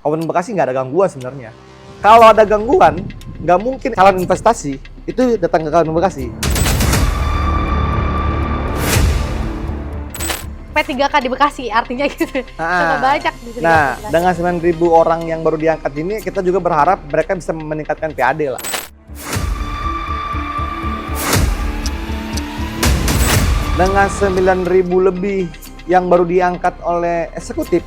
Kabupaten Bekasi nggak ada gangguan sebenarnya. Kalau ada gangguan, nggak mungkin calon investasi itu datang ke Kabupaten Bekasi. P3K di Bekasi artinya gitu. Coba banyak di sini. Nah, dengan 9.000 orang yang baru diangkat ini, kita juga berharap mereka bisa meningkatkan PAD lah. Dengan 9.000 lebih yang baru diangkat oleh eksekutif,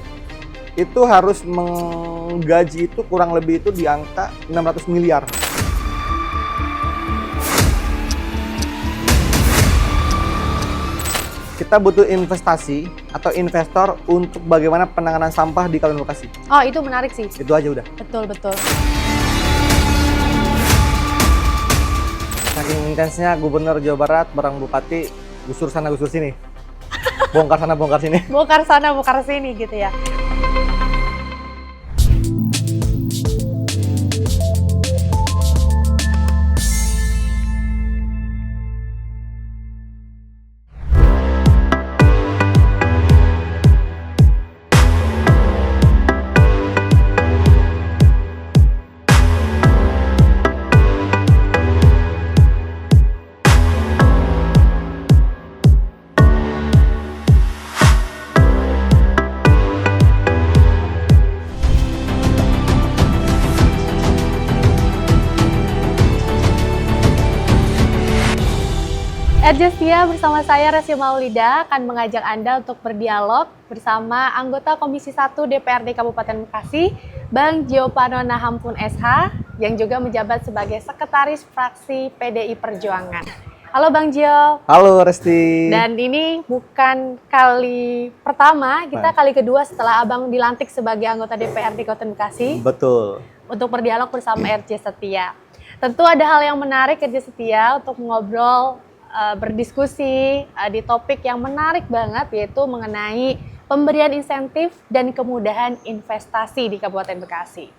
itu harus menggaji itu kurang lebih itu di angka 600 miliar. Kita butuh investasi atau investor untuk bagaimana penanganan sampah di Kabupaten Bekasi. Oh, itu menarik sih. Itu aja udah. Betul, betul. Saking intensnya Gubernur Jawa Barat bareng Bupati gusur sana gusur sini. Bongkar sana bongkar sini. Bongkar sana, bongkar sini gitu ya. RJ Setia bersama saya Resi Maulida akan mengajak Anda untuk berdialog bersama anggota Komisi 1 DPRD Kabupaten Bekasi, Bang Giovanno Nahampun SH, yang juga menjabat sebagai Sekretaris Fraksi PDI Perjuangan. Halo Bang Gio. Halo Resti. Dan ini bukan kali pertama, kita kali kedua setelah Abang dilantik sebagai anggota DPRD Kabupaten Bekasi. Betul. Untuk berdialog bersama RJ Setia. Tentu ada hal yang menarik RJ Setia untuk mengobrol, berdiskusi di topik yang menarik banget, yaitu mengenai pemberian insentif dan kemudahan investasi di Kabupaten Bekasi.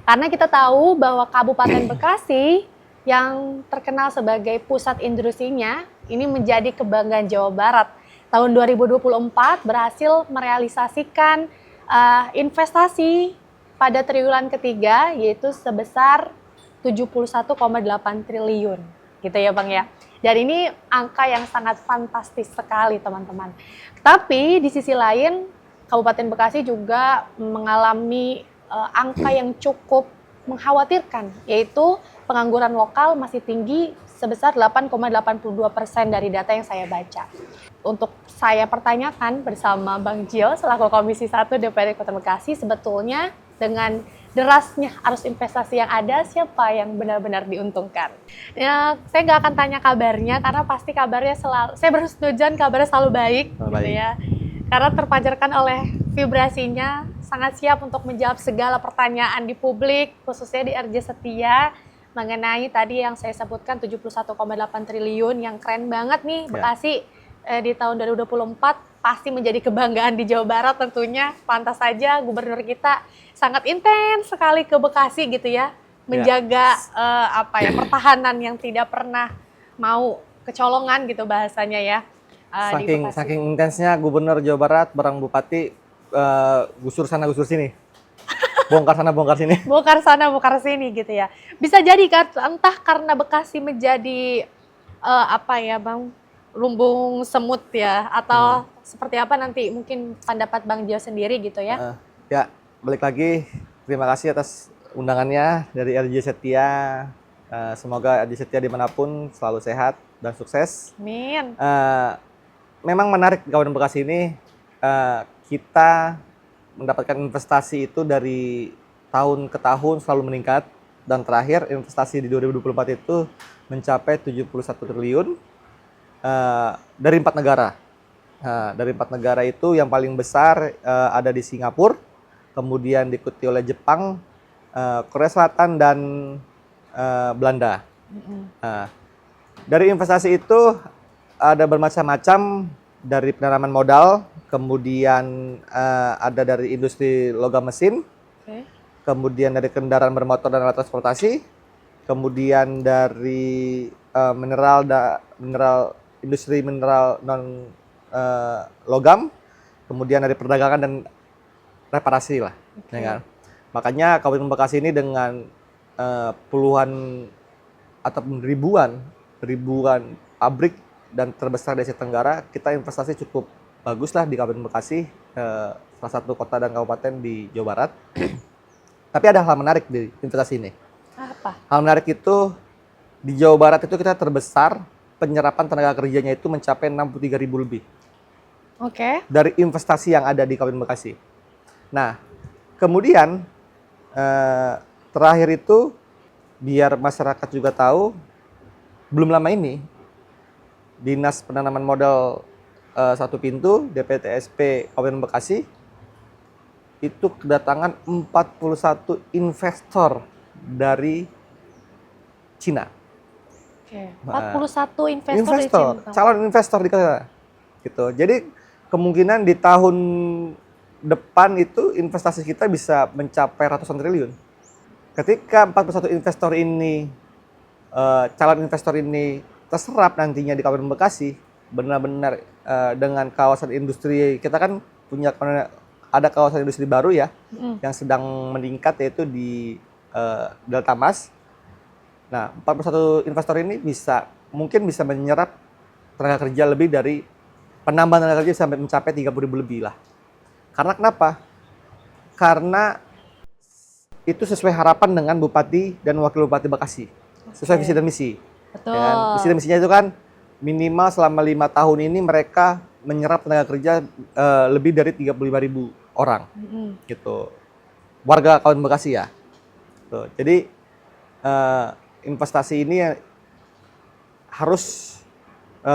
Karena kita tahu bahwa Kabupaten Bekasi yang terkenal sebagai pusat industrinya ini menjadi kebanggaan Jawa Barat. Tahun 2024 berhasil merealisasikan investasi pada triwulan ketiga, yaitu sebesar 71,8 triliun. Gitu ya Bang ya. Dan ini angka yang sangat fantastis sekali teman-teman. Tapi di sisi lain Kabupaten Bekasi juga mengalami angka yang cukup mengkhawatirkan, yaitu pengangguran lokal masih tinggi sebesar 8,82% dari data yang saya baca. Untuk saya pertanyakan bersama Bang Gio selaku Komisi 1 DPRD Kota Bekasi, sebetulnya dengan derasnya arus investasi yang ada, siapa yang benar-benar diuntungkan? Ya, saya nggak akan tanya kabarnya, karena pasti kabarnya selalu, saya bersetujuan kabarnya selalu baik, gitu ya. Karena terpancarkan oleh vibrasinya, sangat siap untuk menjawab segala pertanyaan di publik, khususnya di RJ Setia, mengenai tadi yang saya sebutkan 71,8 triliun, yang keren banget nih, Bekasi di tahun 2024, pasti menjadi kebanggaan di Jawa Barat tentunya. Pantas saja gubernur kita sangat intens sekali ke Bekasi gitu ya, menjaga pertahanan yang tidak pernah mau kecolongan gitu bahasanya ya. Saking intensnya Gubernur Jawa Barat bareng Bupati gusur sana gusur sini. Bongkar sana bongkar sini. Bongkar sana bongkar sini gitu ya. Bisa jadi kan entah karena Bekasi menjadi Bang, lumbung semut ya, atau seperti apa nanti mungkin pendapat Bang Gio sendiri gitu ya. Ya, balik lagi, terima kasih atas undangannya dari RJ Setia. Semoga RJ Setia dimanapun selalu sehat dan sukses. Amin. Memang menarik di Kabupaten Bekasi ini, kita mendapatkan investasi itu dari tahun ke tahun selalu meningkat, dan terakhir investasi di 2024 itu mencapai 71 triliun. Dari 4 negara. Dari 4 negara itu yang paling besar ada di Singapura, kemudian diikuti oleh Jepang, Korea Selatan, dan Belanda. Dari investasi itu ada bermacam-macam, dari penanaman modal, kemudian ada dari industri logam mesin, kemudian dari kendaraan bermotor dan alat transportasi, kemudian dari industri mineral non logam, kemudian dari perdagangan dan reparasi lah, ya kan? Makanya Kabupaten Bekasi ini dengan puluhan atau ribuan pabrik dan terbesar di Asia Tenggara, kita investasi cukup bagus lah di Kabupaten Bekasi, salah satu kota dan kabupaten di Jawa Barat. Tapi ada hal menarik di investasi ini. Apa? Hal menarik itu di Jawa Barat itu kita terbesar penyerapan tenaga kerjanya itu mencapai 63.000 lebih Oke. dari investasi yang ada di Kabupaten Bekasi. Nah, kemudian terakhir itu biar masyarakat juga tahu, belum lama ini Dinas Penanaman Modal Satu Pintu DPTSP Kabupaten Bekasi itu kedatangan 41 investor dari Cina. Oke. 41 investor, Investor, di Cina. calon investor di sana. Gitu. Jadi kemungkinan di tahun depan itu investasi kita bisa mencapai ratusan triliun. Ketika 41 investor ini, calon investor ini terserap nantinya di Kabupaten Bekasi, benar-benar dengan kawasan industri, kita kan punya ada kawasan industri baru ya, yang sedang meningkat, yaitu di Delta Mas. Nah, 41 investor ini mungkin bisa menyerap tenaga kerja lebih dari penambahan tenaga kerja sampai mencapai 30.000 lebih lah. Karena kenapa? Karena itu sesuai harapan dengan Bupati dan Wakil Bupati Bekasi. Sesuai visi dan misi. Betul. Ya kan? Visi dan misinya itu kan minimal selama 5 tahun ini mereka menyerap tenaga kerja lebih dari 35.000 orang. Gitu. Warga Kabupaten Bekasi ya. Tuh. Jadi investasi ini harus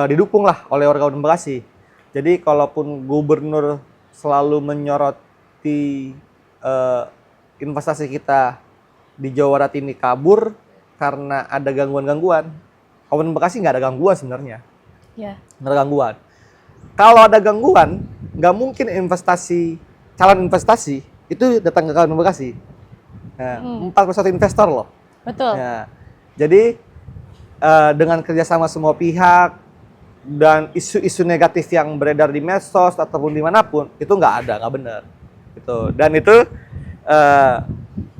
didukung lah oleh warga Kabupaten Bekasi. Jadi kalaupun gubernur selalu menyoroti investasi kita di Jawa Barat ini kabur karena ada gangguan-gangguan, Kabupaten Bekasi nggak ada gangguan sebenarnya. Ya. Nggak ada gangguan. Kalau ada gangguan, nggak mungkin calon investasi itu datang ke Kabupaten Bekasi. Nah, 41 investor loh. Betul. Ya, jadi dengan kerjasama semua pihak dan isu-isu negatif yang beredar di medsos ataupun dimanapun itu nggak benar. Gitu. Dan itu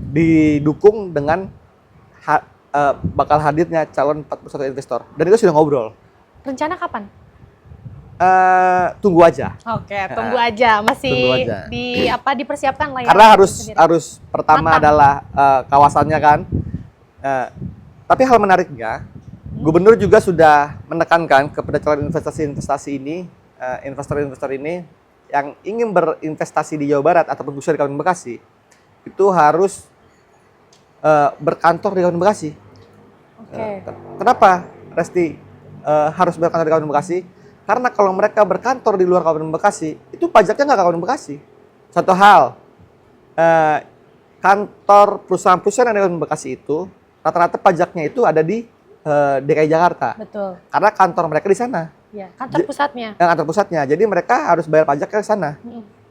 didukung dengan bakal hadirnya calon 41 investor. Dan itu sudah ngobrol. Rencana kapan? Tunggu aja. Oke, tunggu aja. Masih Tunggu aja. dipersiapkan lah ya. Karena sendiri. harus pertama Matang. adalah kawasannya kan. Tapi hal menariknya, Gubernur juga sudah menekankan kepada calon investasi ini, investor-investor ini yang ingin berinvestasi di Jawa Barat ataupun khususnya di Kabupaten Bekasi, itu harus berkantor di Kabupaten Bekasi. Oke. Kenapa, Resti, harus berkantor di Kabupaten Bekasi? Karena kalau mereka berkantor di luar Kabupaten Bekasi, itu pajaknya nggak Kabupaten Bekasi. Satu hal, kantor perusahaan-perusahaan yang ada di Kabupaten Bekasi itu, rata-rata pajaknya itu ada di DKI Jakarta. Betul. Karena kantor mereka di sana. Ya, kantor pusatnya. Kantor pusatnya. Jadi mereka harus bayar pajak ke sana.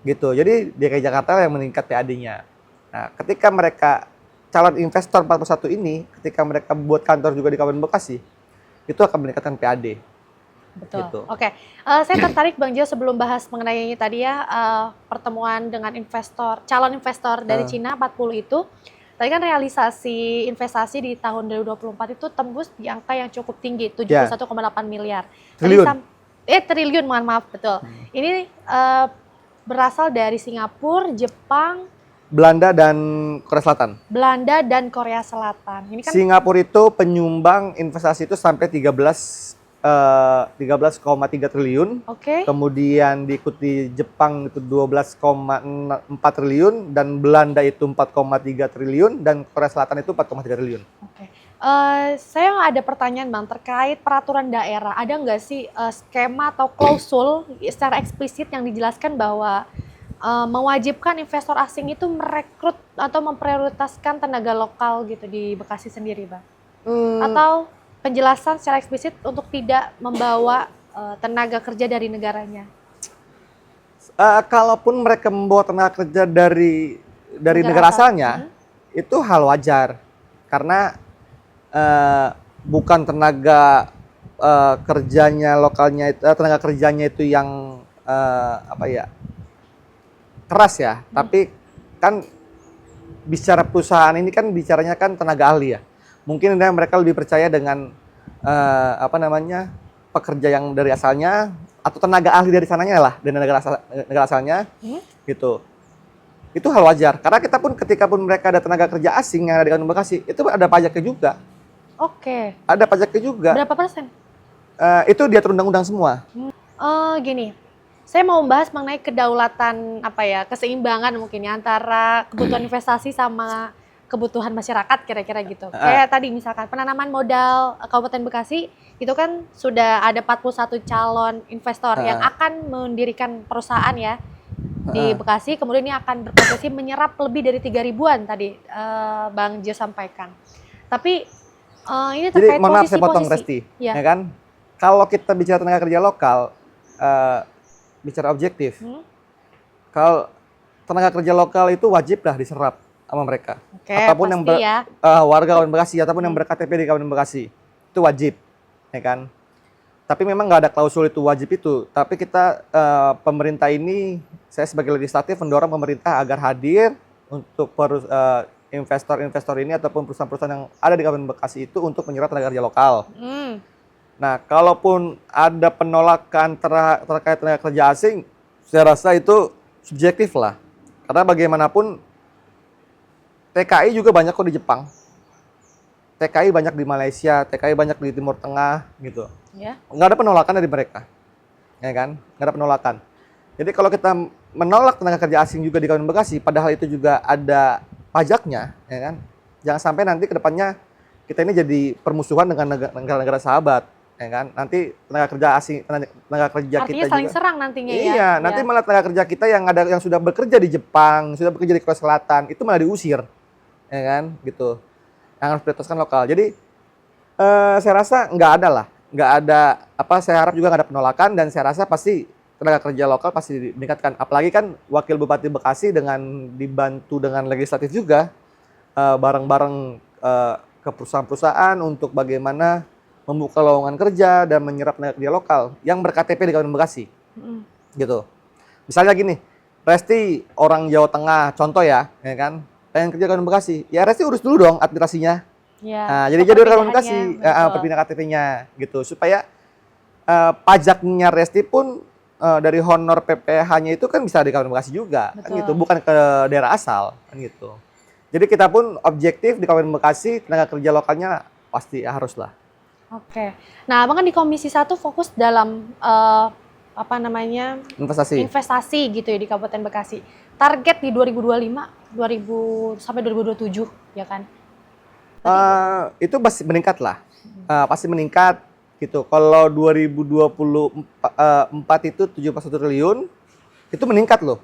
Gitu. Jadi DKI Jakarta yang meningkat PAD-nya. Nah, ketika mereka calon investor 41 ini, ketika mereka buat kantor juga di Kabupaten Bekasi, itu akan meningkatkan PAD. Betul. Gitu. Oke, saya tertarik Bang Jo sebelum bahas mengenai tadi ya pertemuan dengan calon investor dari Cina 40 itu. Tadi kan realisasi investasi di tahun 2024 itu tembus di angka yang cukup tinggi, 71,8 miliar. Triliun. Triliun, mohon maaf, betul. Ini berasal dari Singapura, Jepang, Belanda dan Korea Selatan. Belanda dan Korea Selatan. Ini kan Singapura itu penyumbang investasi itu sampai 13,3 triliun. Oke. Kemudian diikuti Jepang itu 12,4 triliun dan Belanda itu 4,3 triliun dan Korea Selatan itu 4,3 triliun. Oke. Saya ada pertanyaan Bang terkait peraturan daerah. Ada nggak sih skema atau klausul secara eksplisit yang dijelaskan bahwa mewajibkan investor asing itu merekrut atau memprioritaskan tenaga lokal gitu di Bekasi sendiri, Bang? Atau penjelasan secara eksplisit untuk tidak membawa tenaga kerja dari negaranya? Kalaupun mereka membawa tenaga kerja dari negara asalnya, itu hal wajar. Karena bukan tenaga kerjanya lokalnya itu, tenaga kerjanya itu yang keras ya, tapi kan bicara perusahaan ini kan bicaranya kan tenaga ahli ya. Mungkin mereka lebih percaya dengan pekerja yang dari asalnya atau tenaga ahli dari sananya lah, dari negara asalnya gitu. Itu hal wajar karena kita pun ketika pun mereka ada tenaga kerja asing yang ada di Kabupaten Bekasi itu ada pajaknya juga. Oke. Ada pajaknya juga. Berapa persen? Itu diatur undang-undang semua. Gini, saya mau membahas mengenai kedaulatan keseimbangan mungkin ya antara kebutuhan investasi sama kebutuhan masyarakat kira-kira gitu. Kayak tadi misalkan penanaman modal Kabupaten Bekasi itu kan sudah ada 41 calon investor yang akan mendirikan perusahaan ya di Bekasi, kemudian ini akan berpotensi menyerap lebih dari 3.000-an tadi Bang Jo sampaikan. Tapi ini terkait jadi, mohon maaf saya potong posisi-posisi. Resti, ya kan? Kalau kita bicara tenaga kerja lokal, bicara objektif, kalau tenaga kerja lokal itu wajib lah diserap sama mereka. Oke, apapun yang warga Kabupaten Bekasi ataupun yang berKTP di Kabupaten Bekasi itu wajib, ya kan? Tapi memang nggak ada klausul itu wajib itu. Tapi kita pemerintah ini, saya sebagai legislatif mendorong pemerintah agar hadir untuk investor-investor ini ataupun perusahaan-perusahaan yang ada di Kabupaten Bekasi itu untuk menyerap tenaga kerja lokal. Nah, kalaupun ada penolakan terkait tenaga kerja asing, saya rasa itu subjektif lah. Karena bagaimanapun TKI juga banyak kok di Jepang. TKI banyak di Malaysia, TKI banyak di Timur Tengah gitu. Ya. Nggak ada penolakan dari mereka. Ya kan? Nggak ada penolakan. Jadi kalau kita menolak tenaga kerja asing juga di Kabupaten Bekasi, padahal itu juga ada pajaknya, ya kan? Jangan sampai nanti ke depannya kita ini jadi permusuhan dengan negara-negara sahabat, ya kan? Nanti tenaga kerja asing, tenaga kerja artinya kita saling juga serang nantinya ya. iya, nanti malah tenaga kerja kita yang sudah bekerja di Jepang, sudah bekerja di Korea Selatan, itu malah diusir. Ya kan? Gitu. Yang harus prioritaskan lokal. Jadi saya rasa nggak ada lah. Nggak ada, saya harap juga nggak ada penolakan dan saya rasa pasti tenaga kerja lokal pasti meningkatkan. Apalagi kan Wakil Bupati Bekasi dengan dibantu dengan legislatif juga bareng-bareng ke perusahaan-perusahaan untuk bagaimana membuka lowongan kerja dan menyerap tenaga kerja lokal yang berKTP di Kabupaten Bekasi. Gitu. Misalnya gini, Resti orang Jawa Tengah, contoh ya kan, pengen kerja di Kabupaten Bekasi, ya Resti urus dulu dong administrasinya. Ya, Nah, jadi Kabupaten Bekasi, perpindahan KTP-nya gitu, supaya pajaknya Resti pun dari honor PPh-nya itu kan bisa di Kabupaten Bekasi juga, kan gitu, bukan ke daerah asal, kan gitu. Jadi kita pun objektif di Kabupaten Bekasi, tenaga kerja lokalnya pasti harus lah. Oke. Nah, Abang kan di Komisi 1 fokus dalam investasi gitu ya di Kabupaten Bekasi. Target di 2025, sampai 2027 ya kan? Itu pasti meningkat lah, pasti meningkat gitu. Kalau 2024 itu 71 triliun, itu meningkat loh.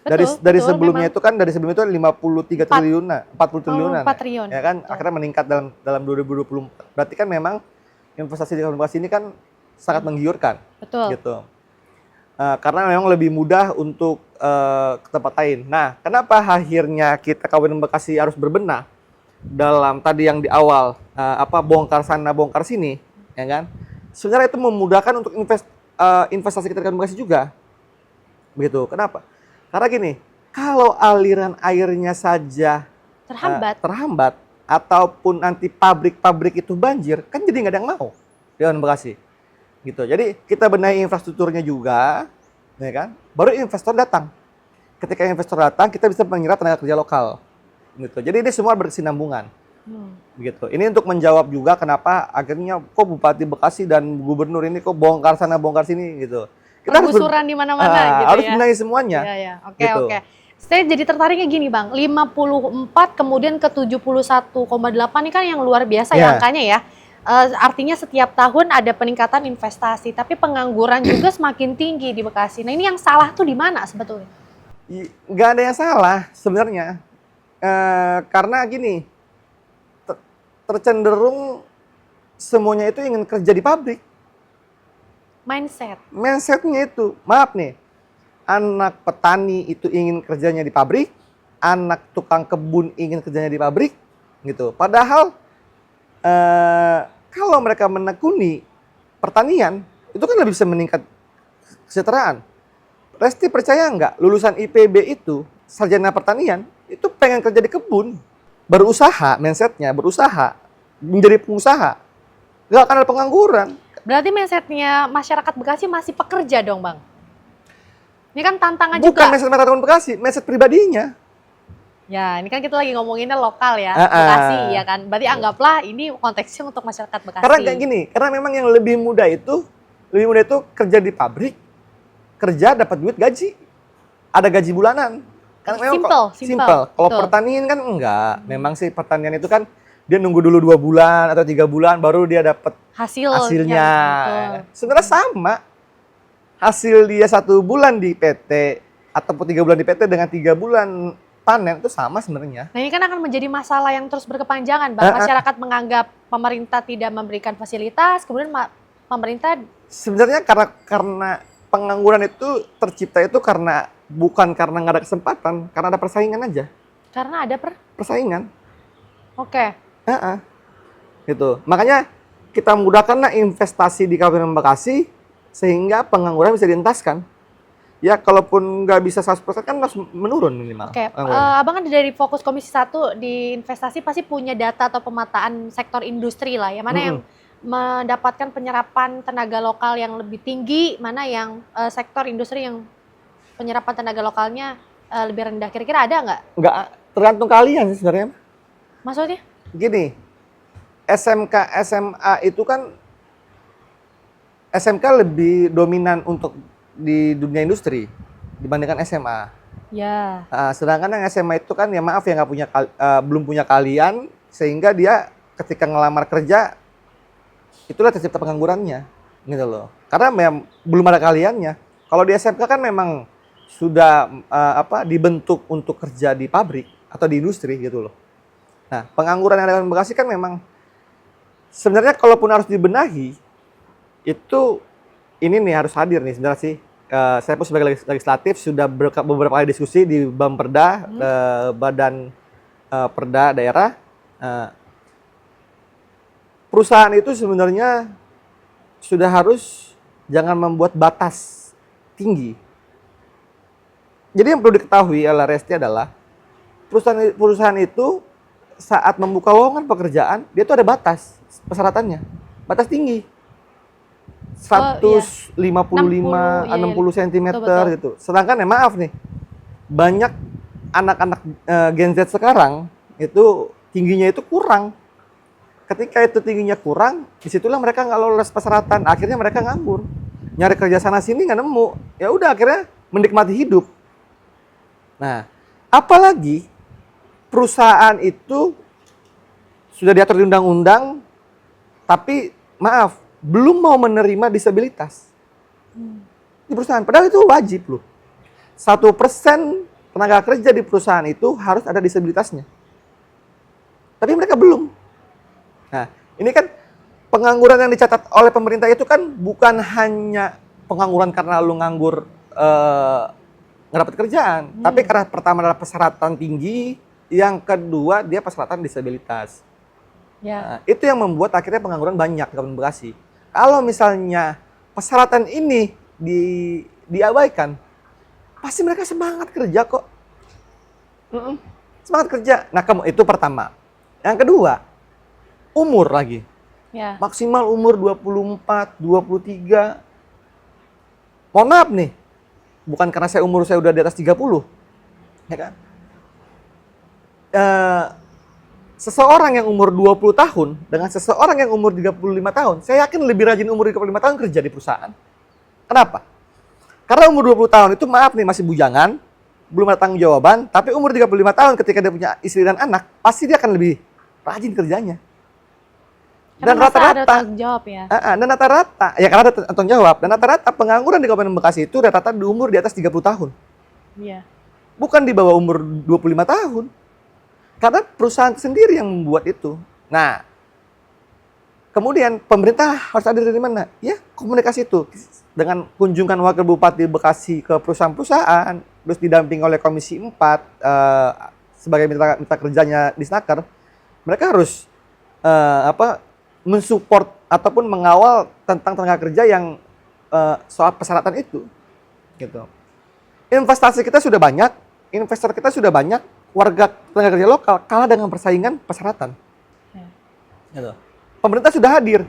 Dari sebelumnya memang. Itu kan dari sebelumnya itu 53 triliunan, 40 triliunan. 4 triliun. Ya kan, akhirnya meningkat dalam 2024. Berarti kan memang investasi di Kabupaten Bekasi ini kan sangat menggiurkan. Betul. Gitu. Karena memang lebih mudah untuk ke tempat lain. Nah, kenapa akhirnya kita Kabupaten Bekasi harus berbenah dalam tadi yang di awal bongkar sana bongkar sini, ya kan? Sebenarnya itu memudahkan untuk investasi kita di Kabupaten Bekasi juga. Begitu. Kenapa? Karena gini, kalau aliran airnya saja terhambat ataupun nanti pabrik-pabrik itu banjir, kan jadi nggak ada yang mau di Kabupaten Bekasi. Gitu. Jadi kita benahi infrastrukturnya juga, ya kan? Baru investor datang. Ketika investor datang, kita bisa menyerap tenaga kerja lokal. Gitu. Jadi ini semua berkesinambungan. Begitu. Ini untuk menjawab juga kenapa akhirnya kok Bupati Bekasi dan Gubernur ini kok bongkar sana bongkar sini gitu. Kita penggusuran di mana-mana gitu harus benahi semuanya. Iya. Oke. Saya jadi tertariknya gini Bang, 54 kemudian ke 71,8 ini kan yang luar biasa ya angkanya ya. Artinya setiap tahun ada peningkatan investasi, tapi pengangguran juga semakin tinggi di Bekasi. Nah ini yang salah tuh di mana sebetulnya? Nggak ada yang salah sebenarnya. Karena gini, tercenderung semuanya itu ingin kerja di pabrik. Mindsetnya itu, maaf nih, anak petani itu ingin kerjanya di pabrik, anak tukang kebun ingin kerjanya di pabrik, gitu. Padahal kalau mereka menekuni pertanian, itu kan lebih bisa meningkat kesejahteraan. Resti percaya nggak, lulusan IPB itu, sarjana pertanian, itu pengen kerja di kebun, berusaha, mindsetnya berusaha, menjadi pengusaha, nggak akan ada pengangguran. Berarti mindsetnya masyarakat Bekasi masih pekerja dong, Bang? Ini kan tantangan Bukan juga. mindset masyarakat Bekasi, mindset pribadinya. Ya, ini kan kita lagi ngomonginnya lokal ya, Ah, ah. Bekasi ya kan. Berarti anggaplah ini konteksnya untuk masyarakat Bekasi. Karena kayak gini, karena memang yang lebih mudah itu kerja di pabrik, kerja dapat duit gaji, ada gaji bulanan. Karena memang Simple. Kalau Betul. pertanian kan enggak. Memang sih pertanian itu kan dia nunggu dulu 2 bulan atau 3 bulan baru dia dapat hasilnya. Betul. Sebenarnya sama. Hasil dia 1 bulan di PT ataupun 3 bulan di PT dengan 3 bulan panen itu sama sebenarnya. Nah, ini kan akan menjadi masalah yang terus berkepanjangan, Bang. Masyarakat menganggap pemerintah tidak memberikan fasilitas, kemudian pemerintah Sebenarnya karena pengangguran itu tercipta itu bukan karena nggak ada kesempatan, karena ada persaingan aja. karena ada Persaingan. Oke. Gitu. Makanya kita mudahkanlah investasi di Kabupaten Bekasi sehingga pengangguran bisa dientaskan. Ya kalaupun nggak bisa 100% kan harus menurun minimal. Oke, pengangguran. Abang kan dari fokus Komisi 1 di investasi pasti punya data atau pemetaan sektor industri lah, ya mana yang mendapatkan penyerapan tenaga lokal yang lebih tinggi, mana yang sektor industri yang penyerapan tenaga lokalnya lebih rendah. Kira-kira ada nggak? Nggak, tergantung kalian sih sebenarnya. Maksudnya? Gini, SMK, SMA itu kan SMK lebih dominan untuk di dunia industri dibandingkan SMA. Ya. Sedangkan yang SMA itu kan ya maaf ya belum punya kalian sehingga dia ketika ngelamar kerja itulah tercipta penganggurannya gitu loh. Karena belum ada kaliannya. Kalau di SMK kan memang sudah dibentuk untuk kerja di pabrik atau di industri gitu loh. Nah, pengangguran yang ada di Bekasi kan memang sebenarnya kalaupun harus dibenahi itu ini nih harus hadir nih sebenarnya sih. Saya pun sebagai legislatif sudah beberapa kali diskusi di Bamperda, Badan Perda daerah. Perusahaan itu sebenarnya sudah harus jangan membuat batas tinggi. Jadi yang perlu diketahui Resti adalah perusahaan itu saat membuka lowongan pekerjaan dia tuh ada batas persyaratannya, batas tinggi 155, 60 cm gitu. Sedangkan ya maaf nih, banyak anak-anak Gen Z sekarang itu tingginya itu kurang. Ketika itu tingginya kurang, disitulah mereka nggak lolos persyaratan. Akhirnya mereka nganggur, nyari kerja sana sini nggak nemu. Ya udah akhirnya menikmati hidup. Nah, apalagi perusahaan itu sudah diatur di undang-undang, tapi maaf, belum mau menerima disabilitas di perusahaan. Padahal itu wajib loh. 1% tenaga kerja di perusahaan itu harus ada disabilitasnya. Tapi mereka belum. Nah, ini kan pengangguran yang dicatat oleh pemerintah itu kan bukan hanya pengangguran karena lu nganggur nggak dapat kerjaan, tapi karena pertama adalah persyaratan tinggi, yang kedua dia persyaratan disabilitas. Ya. Nah, itu yang membuat akhirnya pengangguran banyak di Kabupaten Bekasi. Kalau misalnya persyaratan ini diabaikan, pasti mereka semangat kerja kok. Semangat kerja. Nah, itu pertama. Yang kedua, umur lagi. Ya. Maksimal umur 24, 23. Mohon maaf nih, bukan karena umur saya udah di atas 30. Ya kan? Seseorang yang umur 20 tahun dengan seseorang yang umur 35 tahun, saya yakin lebih rajin umur 35 tahun kerja di perusahaan. Kenapa? Karena umur 20 tahun itu maaf nih masih bujangan, belum ada tanggung jawaban, tapi umur 35 tahun ketika dia punya istri dan anak, pasti dia akan lebih rajin kerjanya. Dan rata-rata tanggung jawab ya. Dan rata-rata ya karena ada tanggung jawab, dan rata-rata pengangguran di Kabupaten Bekasi itu rata-rata di umur di atas 30 tahun. Iya. Bukan di bawah umur 25 tahun. Karena perusahaan sendiri yang membuat itu. Nah, kemudian pemerintah harus hadir dari mana? Ya, komunikasi itu. Dengan kunjungan Wakil Bupati Bekasi ke perusahaan-perusahaan, terus didampingi oleh Komisi 4 sebagai mitra kerjanya di Snaker, mereka harus mensupport ataupun mengawal tentang tenaga kerja yang soal persyaratan itu. Gitu. Investasi kita sudah banyak, investor kita sudah banyak, warga tenaga kerja lokal kalah dengan persaingan persyaratan. Ya. Gitu. Pemerintah sudah hadir.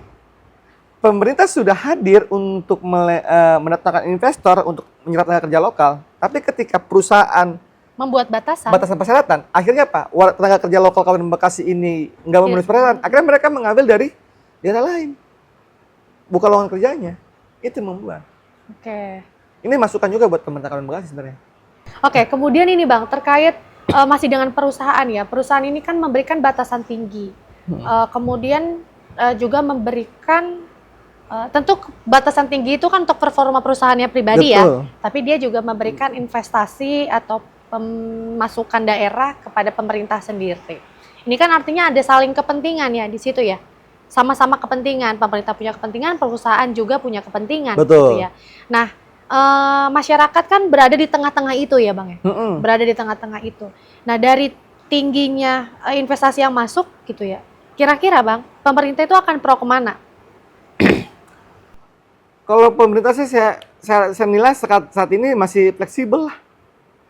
Pemerintah sudah hadir untuk mendatangkan investor untuk menyerap tenaga kerja lokal. Tapi ketika perusahaan Membuat batasan. batasan persyaratan, akhirnya apa? Tenaga kerja lokal Kabupaten Bekasi ini nggak memenuhi Iya. persyaratan. Akhirnya mereka mengambil dari daerah lain. Bukan lowongan kerjanya. Itu yang membuat. Oke. Ini masukan juga buat pemerintah Kabupaten Bekasi sebenarnya. Oke, kemudian ini Bang, terkait masih dengan perusahaan ya. Perusahaan ini kan memberikan batasan tinggi. Kemudian juga memberikan tentu batasan tinggi itu kan untuk performa perusahaannya pribadi ya. Betul. Tapi dia juga memberikan investasi atau pemasukan daerah kepada pemerintah sendiri. Ini kan artinya ada saling kepentingan ya di situ ya. Sama-sama kepentingan, pemerintah punya kepentingan, perusahaan juga punya kepentingan. Betul. Gitu ya. Nah, masyarakat kan berada di tengah-tengah itu ya Bang ya? Berada di tengah-tengah itu. Nah, dari tingginya investasi yang masuk gitu ya, kira-kira Bang, pemerintah itu akan pro kemana? Kalau pemerintah sih saya nilai saat ini masih fleksibel lah.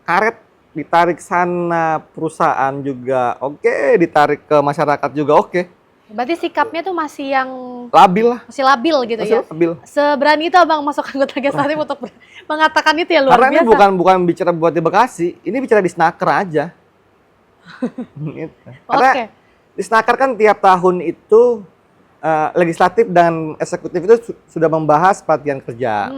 Karet ditarik sana, perusahaan juga oke, ditarik ke masyarakat juga oke. Berarti sikapnya tuh masih yang Labil lah. masih labil gitu Masih ya? labil. Seberani itu Abang masuk anggota legislatif untuk mengatakan itu ya, luar Karena biasa. ini bukan bicara buat di Bekasi, ini bicara di Snaker aja. Gitu. Karena Oke. di Snaker kan tiap tahun itu legislatif dan eksekutif itu sudah membahas pelatihan kerja.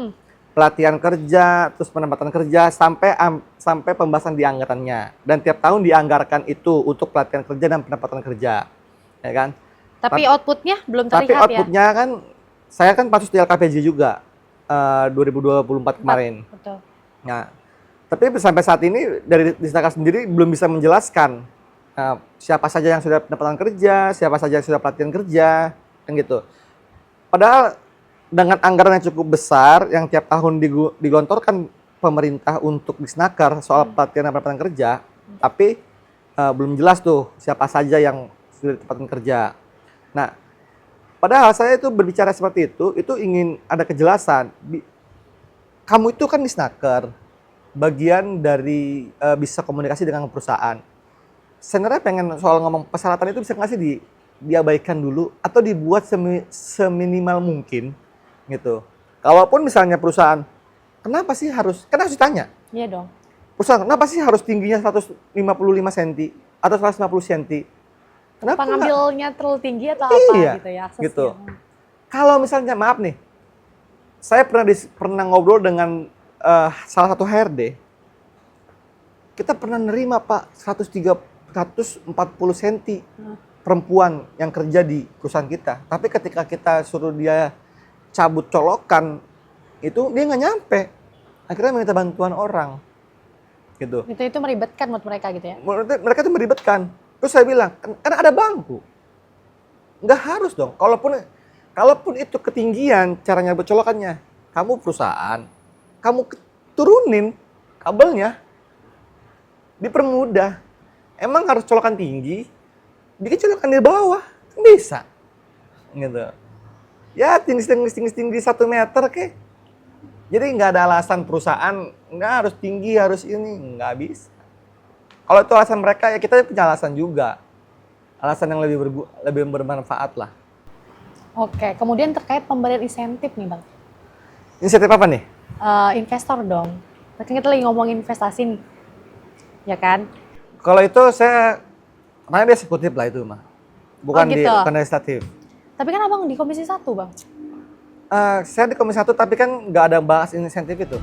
Pelatihan kerja, terus penempatan kerja sampai pembahasan di anggarannya. Dan tiap tahun dianggarkan itu untuk pelatihan kerja dan penempatan kerja. Ya kan? Tapi outputnya belum Tapi terlihat ya? outputnya kan, saya kan pansus di LKPJ juga 2024 kemarin. Betul. Nah, tapi sampai saat ini dari Disnaker sendiri belum bisa menjelaskan siapa saja yang sudah pendapatan kerja, siapa saja yang sudah pelatihan kerja, kan gitu. Padahal dengan anggaran yang cukup besar yang tiap tahun digelontorkan pemerintah untuk Disnaker soal pelatihan dan pendapatan kerja, tapi belum jelas tuh siapa saja yang sudah pendapatan kerja. Nah, padahal saya itu berbicara seperti itu ingin ada kejelasan. Kamu itu kan Disnaker, bagian dari bisa komunikasi dengan perusahaan. Sebenarnya pengen soal ngomong persyaratan itu bisa nggak sih diabaikan dulu atau dibuat seminimal mungkin gitu. Kalaupun misalnya perusahaan, kenapa sih harus ditanya. Iya dong. Perusahaan, kenapa sih harus tingginya 155 cm atau 150 cm? Kenapa nggak? Pengambilnya terlalu tinggi atau apa Iya, gitu ya aksesnya? gitu. Kalau misalnya, maaf nih, saya pernah ngobrol dengan salah satu HRD, kita pernah nerima Pak 140 cm perempuan yang kerja di perusahaan kita. Tapi ketika kita suruh dia cabut colokan, itu dia nggak nyampe. Akhirnya minta bantuan orang, gitu. Itu meribetkan buat mereka gitu ya? Mereka tuh meribetkan. Terus saya bilang, kan ada bangku. Nggak harus dong. Kalaupun itu ketinggian caranya bercolokannya, kamu perusahaan, kamu turunin kabelnya, dipermudah. Emang harus colokan tinggi, bikin colokan di bawah, kan bisa. Gitu. Ya tinggi 1 meter kek. Jadi nggak ada alasan perusahaan, nggak harus tinggi, harus ini, nggak bisa. Kalau itu alasan mereka, ya kita punya alasan juga. Alasan yang lebih bermanfaat lah. Oke, kemudian terkait pemberian insentif nih Bang. Insentif apa nih? Investor dong. Kan kita lagi ngomongin investasi nih. Ya kan? Kalau itu saya, namanya dia eksekutif lah itu mah. Bukan gitu. bukan legislatif. Tapi kan Abang di Komisi 1 Bang. Saya di Komisi 1 tapi kan nggak ada bahas insentif itu.